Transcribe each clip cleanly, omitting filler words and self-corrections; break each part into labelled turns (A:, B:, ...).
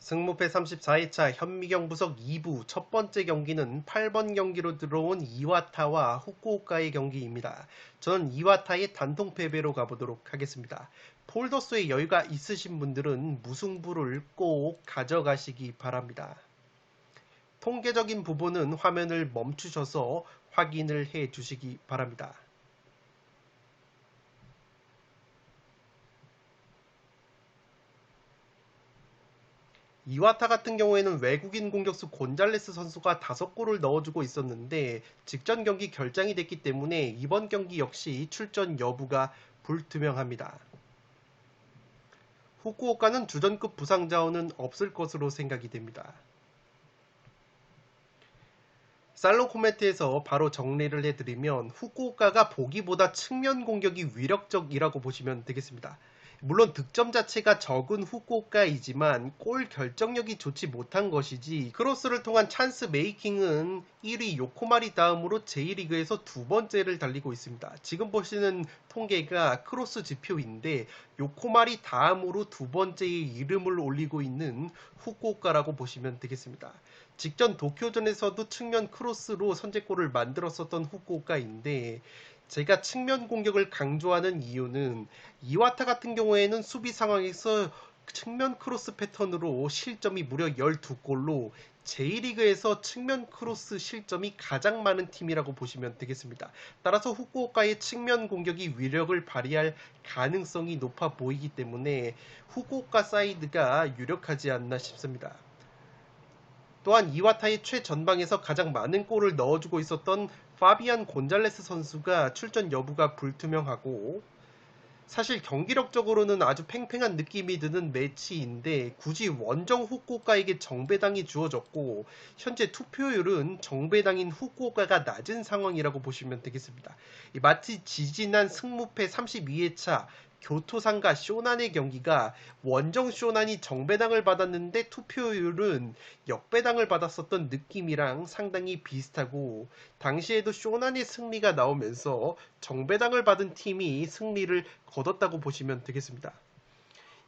A: 승무패 34회차 현미경 부석 2부 첫 번째 경기는 8번 경기로 들어온 이와타와 후쿠오카의 경기입니다. 저는 이와타의 단통 패배로 가보도록 하겠습니다. 폴더스에 여유가 있으신 분들은 무승부를 꼭 가져가시기 바랍니다. 통계적인 부분은 화면을 멈추셔서 확인을 해 주시기 바랍니다. 이와타 같은 경우에는 외국인 공격수 곤잘레스 선수가 5골을 넣어주고 있었는데 직전 경기 결장이 됐기 때문에 이번 경기 역시 출전 여부가 불투명합니다. 후쿠오카는 주전급 부상 자원은 없을 것으로 생각이 됩니다. 살롱 코멘트에서 바로 정리를 해드리면 후쿠오카가 보기보다 측면 공격이 위력적이라고 보시면 되겠습니다. 물론 득점 자체가 적은 후쿠오카이지만 골 결정력이 좋지 못한 것이지 크로스를 통한 찬스 메이킹은 1위 요코마리 다음으로 제1리그에서 두 번째를 달리고 있습니다. 지금 보시는 통계가 크로스 지표인데 요코마리 다음으로 두 번째의 이름을 올리고 있는 후쿠오카라고 보시면 되겠습니다. 직전 도쿄전에서도 측면 크로스로 선제골을 만들었었던 후쿠오카인데 제가 측면 공격을 강조하는 이유는 이와타 같은 경우에는 수비 상황에서 측면 크로스 패턴으로 실점이 무려 12골로 제1리그에서 측면 크로스 실점이 가장 많은 팀이라고 보시면 되겠습니다. 따라서 후쿠오카의 측면 공격이 위력을 발휘할 가능성이 높아 보이기 때문에 후쿠오카 사이드가 유력하지 않나 싶습니다. 또한 이와타의 최전방에서 가장 많은 골을 넣어주고 있었던 파비안 곤잘레스 선수가 출전 여부가 불투명하고 사실 경기력적으로는 아주 팽팽한 느낌이 드는 매치인데 굳이 원정 후쿠오카에게 정배당이 주어졌고 현재 투표율은 정배당인 후쿠오카가 낮은 상황이라고 보시면 되겠습니다. 마치 지지난 승무패 32회차 교토상과 쇼난의 경기가 원정 쇼난이 정배당을 받았는데 투표율은 역배당을 받았었던 느낌이랑 상당히 비슷하고 당시에도 쇼난의 승리가 나오면서 정배당을 받은 팀이 승리를 거뒀다고 보시면 되겠습니다.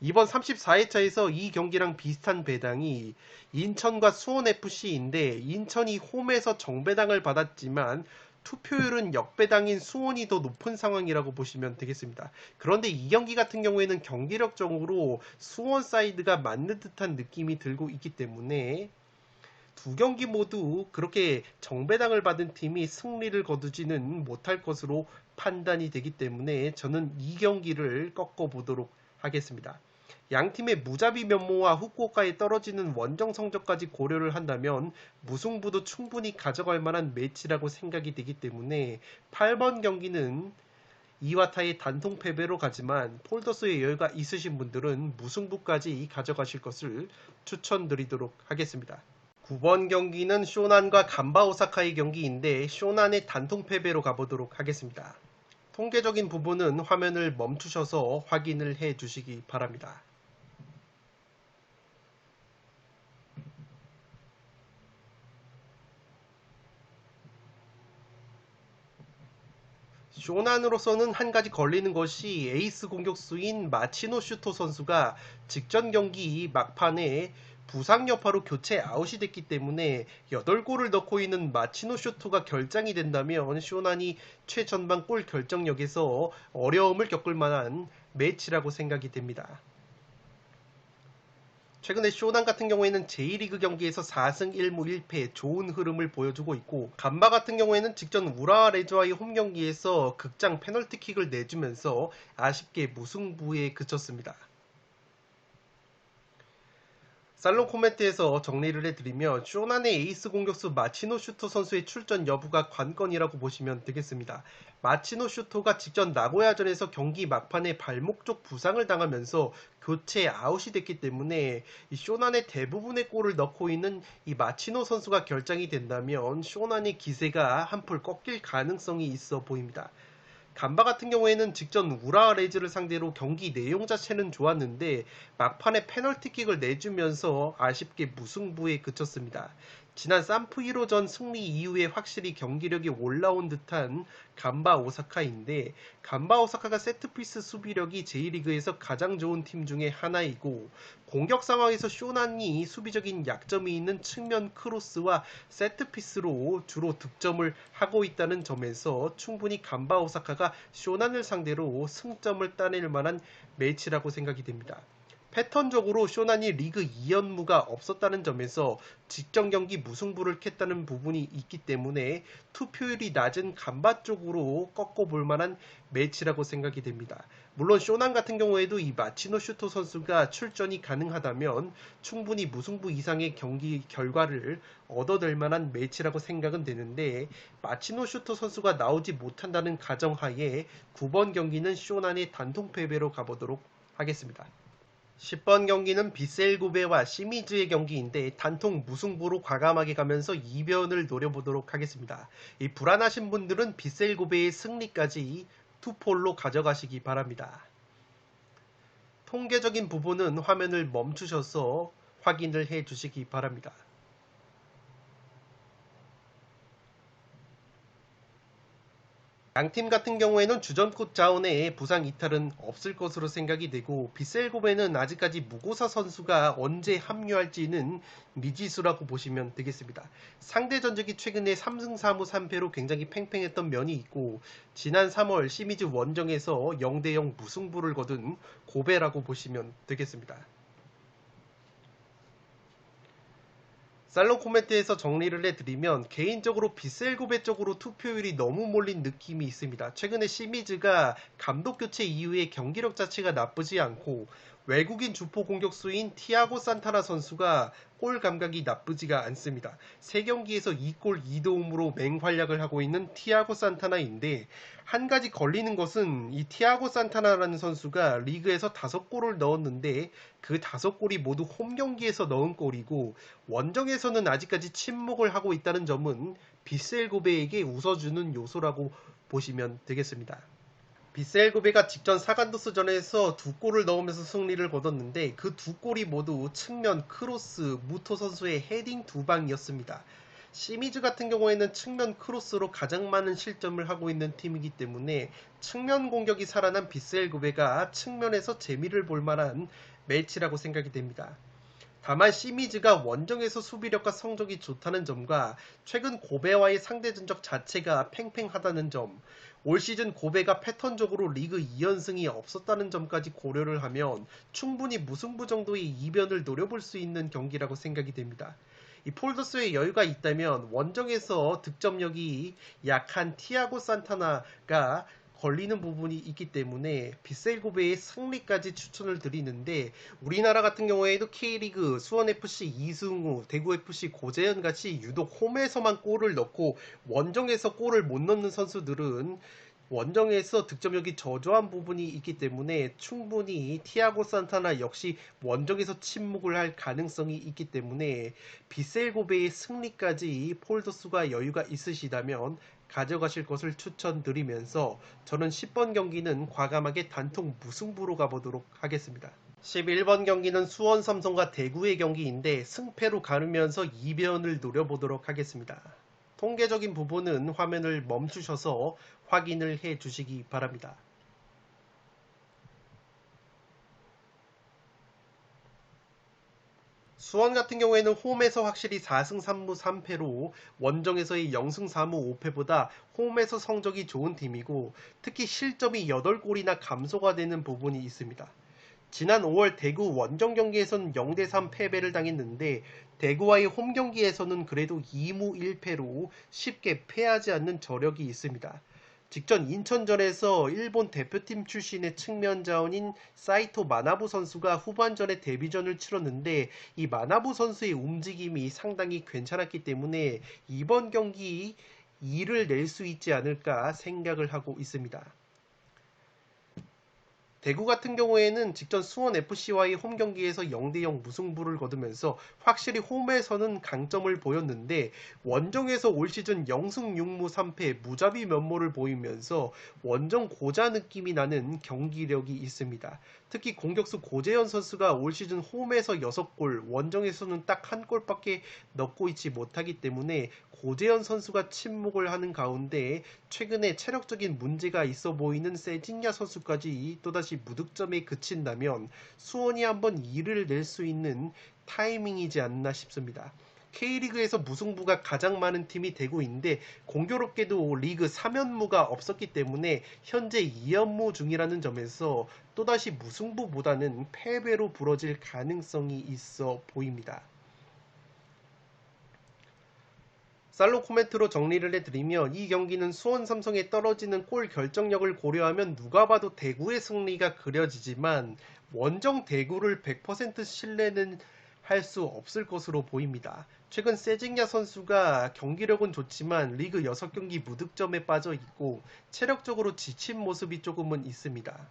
A: 이번 34회차에서 이 경기랑 비슷한 배당이 인천과 수원FC인데 인천이 홈에서 정배당을 받았지만 투표율은 역배당인 수원이 더 높은 상황이라고 보시면 되겠습니다. 그런데 이 경기 같은 경우에는 경기력적으로 수원 사이드가 맞는 듯한 느낌이 들고 있기 때문에 두 경기 모두 그렇게 정배당을 받은 팀이 승리를 거두지는 못할 것으로 판단이 되기 때문에 저는 이 경기를 꺾어보도록 하겠습니다. 양팀의 무자비 면모와 후쿠오카에 떨어지는 원정 성적까지 고려를 한다면 무승부도 충분히 가져갈 만한 매치라고 생각이 되기 때문에 8번 경기는 이와타의 단통 패배로 가지만 폴더스의 여유가 있으신 분들은 무승부까지 가져가실 것을 추천드리도록 하겠습니다. 9번 경기는 쇼난과 간바 오사카의 경기인데 쇼난의 단통 패배로 가보도록 하겠습니다. 통계적인 부분은 화면을 멈추셔서 확인을 해 주시기 바랍니다. 쇼난으로서는 한 가지 걸리는 것이 에이스 공격수인 마치노 슈토 선수가 직전 경기 막판에 부상 여파로 교체 아웃이 됐기 때문에 8골을 넣고 있는 마치노 슈토가 결장이 된다면 쇼난이 최전방 골 결정력에서 어려움을 겪을 만한 매치라고 생각이 됩니다. 최근에 쇼난 같은 경우에는 제1리그 경기에서 4승 1무 1패 좋은 흐름을 보여주고 있고 간바 같은 경우에는 직전 우라와 레즈와의 홈 경기에서 극장 페널티킥을 내주면서 아쉽게 무승부에 그쳤습니다. 살롱 코멘트에서 정리를 해드리면 쇼난의 에이스 공격수 마치노 슈토 선수의 출전 여부가 관건이라고 보시면 되겠습니다. 마치노 슈토가 직전 나고야전에서 경기 막판에 발목 쪽 부상을 당하면서 교체 아웃이 됐기 때문에 이 쇼난의 대부분의 골을 넣고 있는 이 마치노 선수가 결장이 된다면 쇼난의 기세가 한풀 꺾일 가능성이 있어 보입니다. 간바 같은 경우에는 직전 우라 레즈를 상대로 경기 내용 자체는 좋았는데 막판에 페널티킥을 내주면서 아쉽게 무승부에 그쳤습니다. 지난 산프 1호전 승리 이후에 확실히 경기력이 올라온 듯한 간바 오사카인데, 간바 오사카가 세트피스 수비력이 J리그에서 가장 좋은 팀 중에 하나이고, 공격 상황에서 쇼난이 수비적인 약점이 있는 측면 크로스와 세트피스로 주로 득점을 하고 있다는 점에서 충분히 간바 오사카가 쇼난을 상대로 승점을 따낼 만한 매치라고 생각이 됩니다. 패턴적으로 쇼난이 리그 2연무가 없었다는 점에서 직전 경기 무승부를 캤다는 부분이 있기 때문에 투표율이 낮은 간바 쪽으로 꺾어볼 만한 매치라고 생각이 됩니다. 물론 쇼난 같은 경우에도 이 마치노 슈토 선수가 출전이 가능하다면 충분히 무승부 이상의 경기 결과를 얻어낼 만한 매치라고 생각은 되는데, 마치노 슈토 선수가 나오지 못한다는 가정하에 9번 경기는 쇼난의 단통 패배로 가보도록 하겠습니다. 10번 경기는 비셀고베와 시미즈의 경기인데 단통 무승부로 과감하게 가면서 이변을 노려보도록 하겠습니다. 이 불안하신 분들은 비셀고베의 승리까지 투폴로 가져가시기 바랍니다. 통계적인 부분은 화면을 멈추셔서 확인을 해 주시기 바랍니다. 양팀 같은 경우에는 주전급 자원에 부상 이탈은 없을 것으로 생각이 되고, 비셀고베는 아직까지 무고사 선수가 언제 합류할지는 미지수라고 보시면 되겠습니다. 상대 전적이 최근에 3승 4무 3패로 굉장히 팽팽했던 면이 있고, 지난 3월 시미즈 원정에서 0대0 무승부를 거둔 고베라고 보시면 되겠습니다. 살롱 코멘트에서 정리를 해드리면, 개인적으로 비셀고베 쪽으로 투표율이 너무 몰린 느낌이 있습니다. 최근에 시미즈가 감독 교체 이후에 경기력 자체가 나쁘지 않고, 외국인 주포 공격수인 티아고 산타나 선수가 골 감각이 나쁘지가 않습니다. 3경기에서 2골 2도움으로 맹활약을 하고 있는 티아고 산타나인데, 한 가지 걸리는 것은 이 티아고 산타나라는 선수가 리그에서 5골을 넣었는데 그 5골이 모두 홈 경기에서 넣은 골이고, 원정에서는 아직까지 침묵을 하고 있다는 점은 비셀고베에게 웃어주는 요소라고 보시면 되겠습니다. 비셀고베가 직전 사간도스전에서 2골을 넣으면서 승리를 거뒀는데 그 2골이 모두 측면 크로스 무토 선수의 헤딩 2방이었습니다. 시미즈 같은 경우에는 측면 크로스로 가장 많은 실점을 하고 있는 팀이기 때문에 측면 공격이 살아난 비셀고베가 측면에서 재미를 볼 만한 매치라고 생각이 됩니다. 다만 시미즈가 원정에서 수비력과 성적이 좋다는 점과 최근 고베와의 상대 전적 자체가 팽팽하다는 점, 올 시즌 고베가 패턴적으로 리그 2연승이 없었다는 점까지 고려를 하면 충분히 무승부 정도의 이변을 노려볼 수 있는 경기라고 생각이 됩니다. 이 폴더스의 여유가 있다면 원정에서 득점력이 약한 티아고 산타나가 걸리는 부분이 있기 때문에 비셀고베의 승리까지 추천을 드리는데, 우리나라 같은 경우에도 K리그 수원FC 이승우, 대구FC 고재현 같이 유독 홈에서만 골을 넣고 원정에서 골을 못 넣는 선수들은 원정에서 득점력이 저조한 부분이 있기 때문에 충분히 티아고 산타나 역시 원정에서 침묵을 할 가능성이 있기 때문에 비셀고베의 승리까지 폴더스가 여유가 있으시다면 가져가실 것을 추천드리면서 저는 10번 경기는 과감하게 단통 무승부로 가보도록 하겠습니다. 11번 경기는 수원 삼성과 대구의 경기인데 승패로 가르면서 이변을 노려보도록 하겠습니다. 통계적인 부분은 화면을 멈추셔서 확인을 해 주시기 바랍니다. 수원 같은 경우에는 홈에서 확실히 4승 3무 3패로 원정에서의 0승 4무 5패보다 홈에서 성적이 좋은 팀이고, 특히 실점이 8골이나 감소가 되는 부분이 있습니다. 지난 5월 대구 원정 경기에서는 0대3 패배를 당했는데 대구와의 홈 경기에서는 그래도 2무 1패로 쉽게 패하지 않는 저력이 있습니다. 직전 인천전에서 일본 대표팀 출신의 측면 자원인 사이토 마나부 선수가 후반전에 데뷔전을 치렀는데 이 마나부 선수의 움직임이 상당히 괜찮았기 때문에 이번 경기 2를 낼 수 있지 않을까 생각을 하고 있습니다. 대구 같은 경우에는 직전 수원FC와의 홈 경기에서 0대0 무승부를 거두면서 확실히 홈에서는 강점을 보였는데 원정에서 올 시즌 0승 6무 3패 무자비 면모를 보이면서 원정 고자 느낌이 나는 경기력이 있습니다. 특히 공격수 고재현 선수가 올 시즌 홈에서 6골, 원정에서는 딱 한 골밖에 넣고 있지 못하기 때문에 고재현 선수가 침묵을 하는 가운데 최근에 체력적인 문제가 있어 보이는 세징야 선수까지 또다시 무득점에 그친다면 수원이 한번 이를 낼 수 있는 타이밍이지 않나 싶습니다. K리그에서 무승부가 가장 많은 팀이 대구인데 공교롭게도 리그 3연무가 없었기 때문에 현재 2연무 중이라는 점에서 또다시 무승부보다는 패배로 부러질 가능성이 있어 보입니다. 살로 코멘트로 정리를 해드리면 이 경기는 수원 삼성에 떨어지는 골 결정력을 고려하면 누가 봐도 대구의 승리가 그려지지만 원정 대구를 100% 신뢰는 할 수 없을 것으로 보입니다. 최근 세징야 선수가 경기력은 좋지만 리그 6경기 무득점에 빠져 있고 체력적으로 지친 모습이 조금은 있습니다.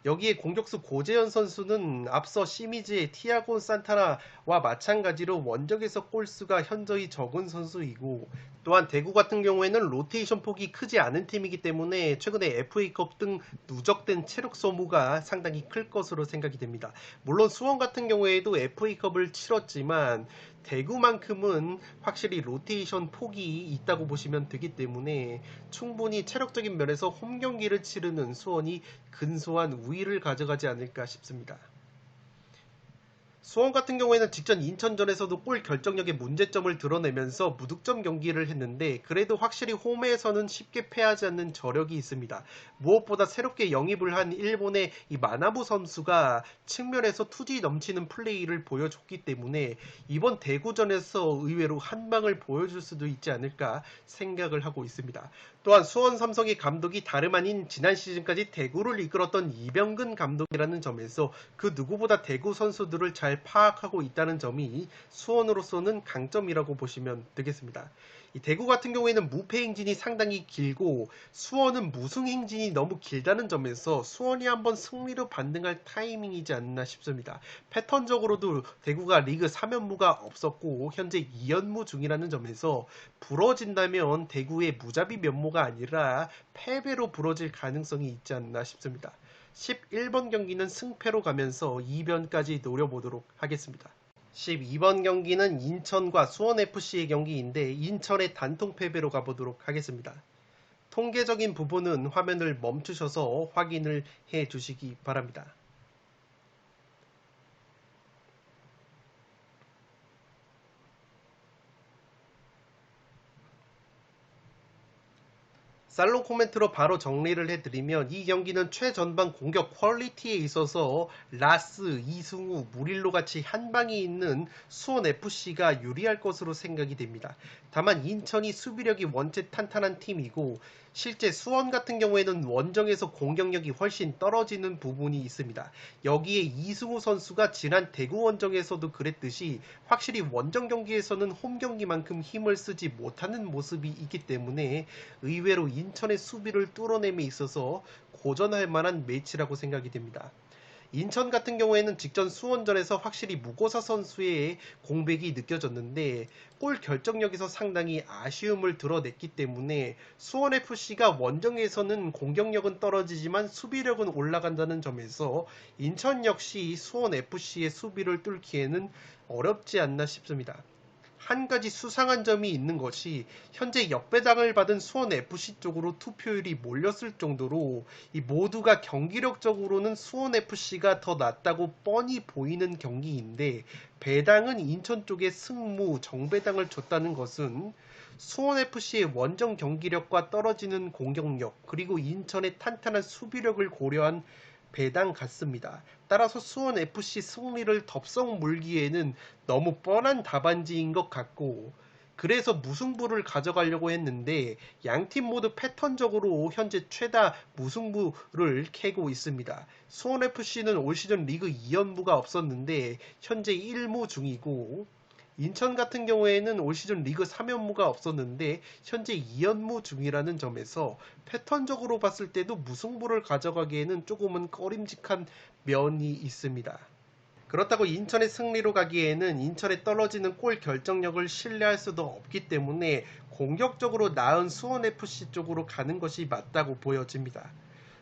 A: 여기에 공격수 고재현 선수는 앞서 시미즈의 티아고 산타나와 마찬가지로 원정에서 골수가 현저히 적은 선수이고 또한 대구 같은 경우에는 로테이션 폭이 크지 않은 팀이기 때문에 최근에 FA컵 등 누적된 체력 소모가 상당히 클 것으로 생각이 됩니다. 물론 수원 같은 경우에도 FA컵을 치렀지만 대구만큼은 확실히 로테이션 폭이 있다고 보시면 되기 때문에 충분히 체력적인 면에서 홈 경기를 치르는 수원이 근소한 우위를 가져가지 않을까 싶습니다. 수원 같은 경우에는 직전 인천전에서도 골 결정력의 문제점을 드러내면서 무득점 경기를 했는데 그래도 확실히 홈에서는 쉽게 패하지 않는 저력이 있습니다. 무엇보다 새롭게 영입을 한 일본의 이 마나부 선수가 측면에서 투지 넘치는 플레이를 보여줬기 때문에 이번 대구전에서 의외로 한 방을 보여줄 수도 있지 않을까 생각을 하고 있습니다. 또한 수원 삼성의 감독이 다름 아닌 지난 시즌까지 대구를 이끌었던 이병근 감독이라는 점에서 그 누구보다 대구 선수들을 잘 파악하고 있다는 점이 수원으로서는 강점이라고 보시면 되겠습니다. 이 대구 같은 경우에는 무패 행진이 상당히 길고 수원은 무승 행진이 너무 길다는 점에서 수원이 한번 승리로 반등할 타이밍이지 않나 싶습니다. 패턴적으로도 대구가 리그 3연무가 없었고 현재 2연무 중이라는 점에서 부러진다면 대구의 무자비 면모가 아니라 패배로 부러질 가능성이 있지 않나 싶습니다. 11번 경기는 승패로 가면서 2변까지 노려보도록 하겠습니다. 12번 경기는 인천과 수원FC의 경기인데 인천의 단통 패배로 가보도록 하겠습니다. 통계적인 부분은 화면을 멈추셔서 확인을 해 주시기 바랍니다. 살로 코멘트로 바로 정리를 해드리면 이 경기는 최전방 공격 퀄리티에 있어서 라스, 이승우, 무릴로 같이 한방이 있는 수원FC가 유리할 것으로 생각이 됩니다. 다만 인천이 수비력이 원체 탄탄한 팀이고 실제 수원 같은 경우에는 원정에서 공격력이 훨씬 떨어지는 부분이 있습니다. 여기에 이승우 선수가 지난 대구 원정에서도 그랬듯이 확실히 원정 경기에서는 홈 경기만큼 힘을 쓰지 못하는 모습이 있기 때문에 의외로 인천의 수비를 뚫어냄에 있어서 고전할 만한 매치라고 생각이 됩니다. 인천 같은 경우에는 직전 수원전에서 확실히 무고사 선수의 공백이 느껴졌는데 골 결정력에서 상당히 아쉬움을 드러냈기 때문에 수원FC가 원정에서는 공격력은 떨어지지만 수비력은 올라간다는 점에서 인천 역시 수원FC의 수비를 뚫기에는 어렵지 않나 싶습니다. 한 가지 수상한 점이 있는 것이 현재 역배당을 받은 수원FC 쪽으로 투표율이 몰렸을 정도로 이 모두가 경기력적으로는 수원FC가 더 낫다고 뻔히 보이는 경기인데 배당은 인천 쪽에 승무, 정배당을 줬다는 것은 수원FC의 원정 경기력과 떨어지는 공격력 그리고 인천의 탄탄한 수비력을 고려한 배당 같습니다. 따라서 수원FC 승리를 덥석 물기에는 너무 뻔한 답안지인 것 같고 그래서 무승부를 가져가려고 했는데 양팀 모두 패턴적으로 현재 최다 무승부를 캐고 있습니다. 수원FC는 올 시즌 리그 2연무가 없었는데 현재 1무 중이고 인천 같은 경우에는 올 시즌 리그 3연무가 없었는데 현재 2연무 중이라는 점에서 패턴적으로 봤을 때도 무승부를 가져가기에는 조금은 꺼림직한 면이 있습니다. 그렇다고 인천의 승리로 가기에는 인천에 떨어지는 골 결정력을 신뢰할 수도 없기 때문에 공격적으로 나은 수원FC 쪽으로 가는 것이 맞다고 보여집니다.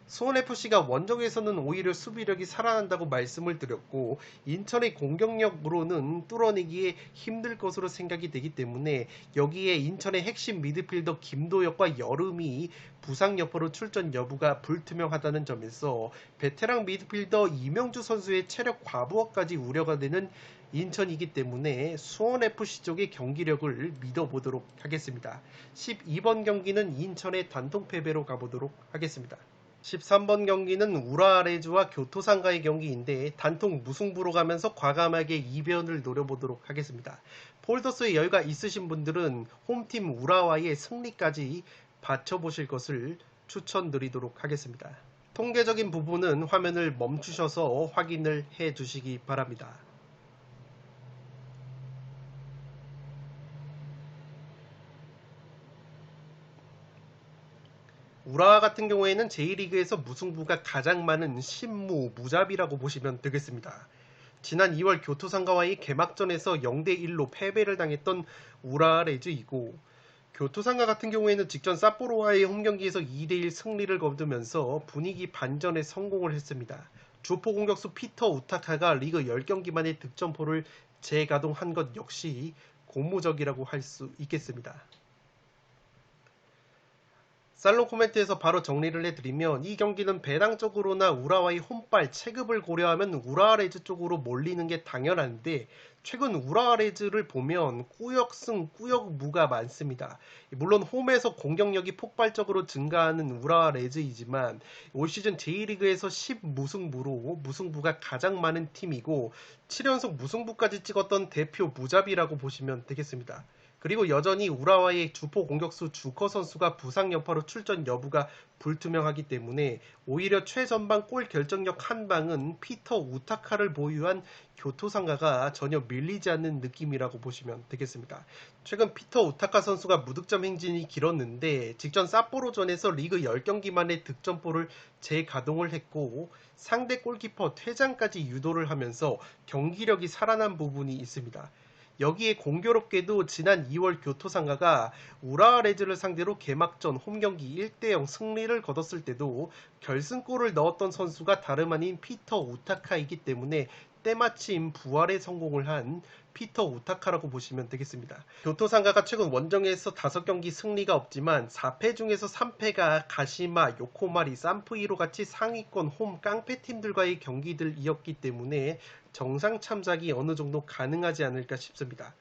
A: 수원FC가 원정에서는 오히려 수비력이 살아난다고 말씀을 드렸고 인천의 공격력으로는 뚫어내기에 힘들 것으로 생각이 되기 때문에 여기에 인천의 핵심 미드필더 김도혁과 여름이 부상 여파로 출전 여부가 불투명하다는 점에서 베테랑 미드필더 이명주 선수의 체력 과부하까지 우려가 되는 인천이기 때문에 수원FC 쪽의 경기력을 믿어보도록 하겠습니다. 12번 경기는 인천의 단통 패배로 가보도록 하겠습니다. 13번 경기는 우라레즈와 교토상가의 경기인데 단통 무승부로 가면서 과감하게 이변을 노려보도록 하겠습니다. 폴더스에 여유가 있으신 분들은 홈팀 우라와의 승리까지 받쳐보실 것을 추천드리도록 하겠습니다. 통계적인 부분은 화면을 멈추셔서 확인을 해 주시기 바랍니다. 우라와 같은 경우에는 J리그에서 무승부가 가장 많은 신무, 무잡이라고 보시면 되겠습니다. 지난 2월 교토상가와의 개막전에서 0대1로 패배를 당했던 우라레즈이고 교토상가 같은 경우에는 직전 삿포로와의 홈경기에서 2대1 승리를 거두면서 분위기 반전에 성공을 했습니다. 주포 공격수 피터 우타카가 리그 10경기 만에 득점포를 재가동한 것 역시 고무적이라고 할 수 있겠습니다. 살롱 코멘트에서 바로 정리를 해드리면 이 경기는 배당적으로나 우라와의 홈발 체급을 고려하면 우라레즈 쪽으로 몰리는 게 당연한데 최근 우라레즈를 보면 꾸역승 꾸역무가 많습니다. 물론 홈에서 공격력이 폭발적으로 증가하는 우라레즈이지만 올 시즌 J리그에서 10무승부로 무승부가 가장 많은 팀이고 7연속 무승부까지 찍었던 대표 무잡이라고 보시면 되겠습니다. 그리고 여전히 우라와의 주포 공격수 주커 선수가 부상 여파로 출전 여부가 불투명하기 때문에 오히려 최전방 골 결정력 한 방은 피터 우타카를 보유한 교토상가가 전혀 밀리지 않는 느낌이라고 보시면 되겠습니다. 최근 피터 우타카 선수가 무득점 행진이 길었는데 직전 삿포로전에서 리그 10경기 만에 득점포를 재가동을 했고 상대 골키퍼 퇴장까지 유도를 하면서 경기력이 살아난 부분이 있습니다. 여기에 공교롭게도 지난 2월 교토상가가 우라레즈를 상대로 개막전 홈경기 1대0 승리를 거뒀을 때도 결승골을 넣었던 선수가 다름 아닌 피터 우타카이기 때문에 때마침 부활에 성공을 한 피터 우타카라고 보시면 되겠습니다. 교토상가가 최근 원정에서 5경기 승리가 없지만 4패 중에서 3패가 가시마, 요코마리, 산프이로 같이 상위권 홈 깡패팀들과의 경기들이었기 때문에 정상 참작이 어느 정도 가능하지 않을까 싶습니다.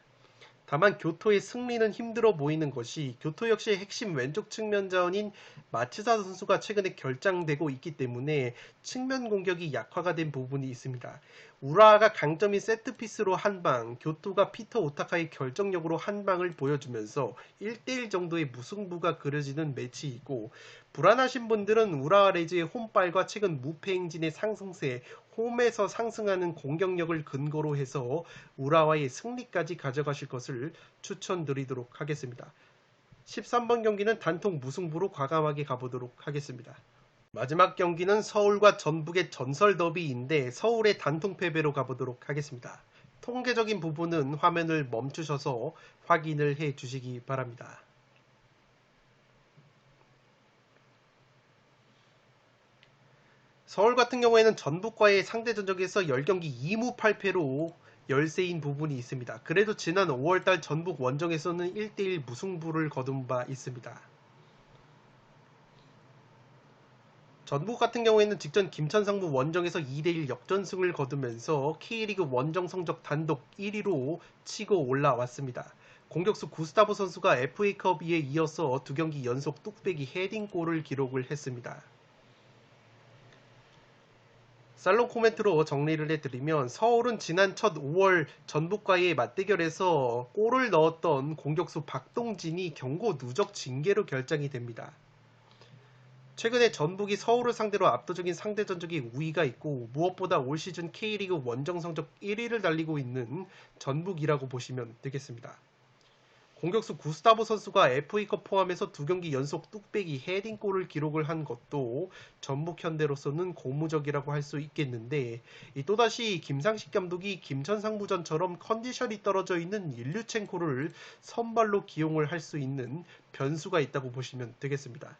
A: 다만 교토의 승리는 힘들어 보이는 것이 교토 역시의 핵심 왼쪽 측면 자원인 마츠사 선수가 최근에 결장되고 있기 때문에 측면 공격이 약화가 된 부분이 있습니다. 우라가 강점인 세트피스로 한방, 교토가 피터 오타카의 결정력으로 한방을 보여주면서 1대1 정도의 무승부가 그려지는 매치이고 불안하신 분들은 우라와 레즈의 홈발과 최근 무패 행진의 상승세, 홈에서 상승하는 공격력을 근거로 해서 우라와의 승리까지 가져가실 것을 추천드리도록 하겠습니다. 13번 경기는 단통 무승부로 과감하게 가보도록 하겠습니다. 마지막 경기는 서울과 전북의 전설 더비인데 서울의 단통 패배로 가보도록 하겠습니다. 통계적인 부분은 화면을 멈추셔서 확인을 해 주시기 바랍니다. 서울 같은 경우에는 전북과의 상대 전적에서 10경기 2무 8패로 열세인 부분이 있습니다. 그래도 지난 5월달 전북 원정에서는 1대1 무승부를 거둔 바 있습니다. 전북 같은 경우에는 직전 김천상무 원정에서 2대1 역전승을 거두면서 K리그 원정 성적 단독 1위로 치고 올라왔습니다. 공격수 구스타보 선수가 FA컵에 이어서 2경기 연속 뚝배기 헤딩골을 기록을 했습니다. 살롱 코멘트로 정리를 해드리면 서울은 지난 첫 5월 전북과의 맞대결에서 골을 넣었던 공격수 박동진이 경고 누적 징계로 결정이 됩니다. 최근에 전북이 서울을 상대로 압도적인 상대 전적의 우위가 있고 무엇보다 올 시즌 K리그 원정 성적 1위를 달리고 있는 전북이라고 보시면 되겠습니다. 공격수 구스타보 선수가 FA컵 포함해서 2경기 연속 뚝배기 헤딩골을 기록을 한 것도 전북 현대로서는 고무적이라고 할 수 있겠는데 또다시 김상식 감독이 김천상무전처럼 컨디션이 떨어져 있는 일류첸코를 선발로 기용을 할 수 있는 변수가 있다고 보시면 되겠습니다.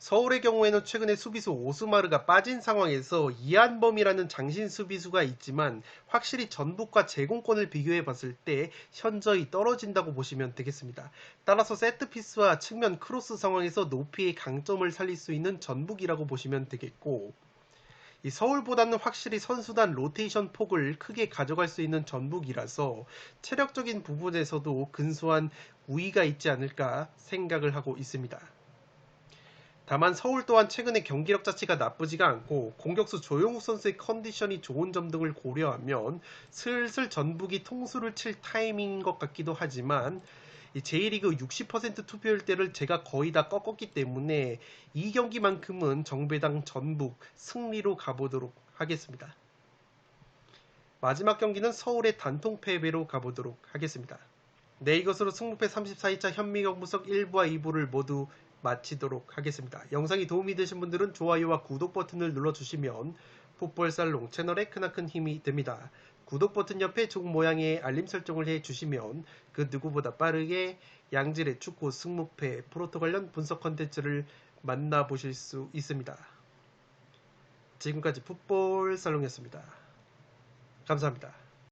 A: 서울의 경우에는 최근에 수비수 오스마르가 빠진 상황에서 이한범이라는 장신 수비수가 있지만 확실히 전북과 제공권을 비교해 봤을 때 현저히 떨어진다고 보시면 되겠습니다. 따라서 세트피스와 측면 크로스 상황에서 높이의 강점을 살릴 수 있는 전북이라고 보시면 되겠고, 이 서울보다는 확실히 선수단 로테이션 폭을 크게 가져갈 수 있는 전북이라서 체력적인 부분에서도 근소한 우위가 있지 않을까 생각을 하고 있습니다. 다만 서울 또한 최근에 경기력 자체가 나쁘지가 않고 공격수 조용욱 선수의 컨디션이 좋은 점 등을 고려하면 슬슬 전북이 통수를 칠 타이밍인 것 같기도 하지만 이 J리그 60% 투표율대를 제가 거의 다 꺾었기 때문에 이 경기만큼은 정배당 전북 승리로 가보도록 하겠습니다. 마지막 경기는 서울의 단통 패배로 가보도록 하겠습니다. 네, 이것으로 승부패 34일차 현미경분석 1부와 2부를 모두 마치도록 하겠습니다. 영상이 도움이 되신 분들은 좋아요와 구독 버튼을 눌러주시면 풋볼살롱 채널에 크나큰 힘이 됩니다. 구독 버튼 옆에 종 모양의 알림 설정을 해주시면 그 누구보다 빠르게 양질의 축구 승무패 프로토 관련 분석 컨텐츠를 만나보실 수 있습니다. 지금까지 풋볼살롱이었습니다. 감사합니다.